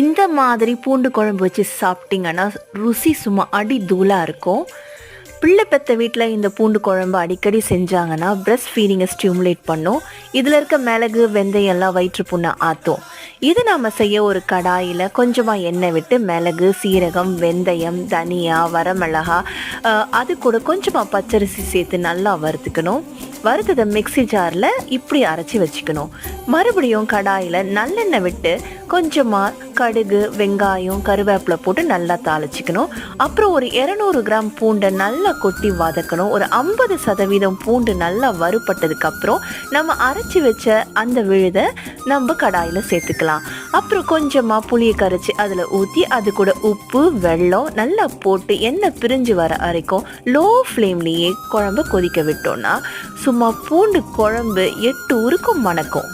இந்த மாதிரி பூண்டு குழம்பு வச்சு சாப்பிட்டிங்கன்னா ருசி சும்மா அடி தூளாக இருக்கும். பிள்ளை பெற்ற வீட்டில் இந்த பூண்டு குழம்பு அடிக்கடி செஞ்சாங்கன்னா பிரஸ்ட் ஃபீடிங்கை ஸ்டிமுலேட் பண்ணும். இதில் இருக்க மிளகு வெந்தயம்லாம் வயிற்று புண்ணை ஆற்றும். இது நாம் செய்ய ஒரு கடாயில் கொஞ்சமாக எண்ணெய் விட்டு மிளகு சீரகம் வெந்தயம் தனியா வரமிளகா அது கூட கொஞ்சமாக பச்சரிசி சேர்த்து நல்லா வறுத்துக்கணும். வறுத்ததை மிக்சி ஜாரில் இப்படி அரைச்சி வச்சுக்கணும். மறுபடியும் கடாயில் நல்லெண்ணெய் விட்டு கொஞ்சமாக கடுகு வெங்காயம் கருவேப்பிலை போட்டு நல்லா தாளிச்சிக்கணும். அப்புறம் ஒரு 200 கிராம் பூண்டை நல்லா கொட்டி வதக்கணும். ஒரு 50% பூண்டு நல்லா வறுபட்டதுக்கப்புறம் நம்ம அரைச்சி வச்ச அந்த விழுதை நம்ம கடாயில் சேர்த்துக்கலாம். அப்புறம் கொஞ்சமாக புளியை கரைச்சி அதில் ஊற்றி அது கூட உப்பு வெல்லம் நல்லா போட்டு எண்ணெய் பிரிஞ்சு வர வரைக்கும் லோ ஃப்ளேம்லேயே குழம்பு கொதிக்க விட்டோம்னா சும்மா பூண்டு குழம்பு 8 ஊருக்கும் மணக்கும்.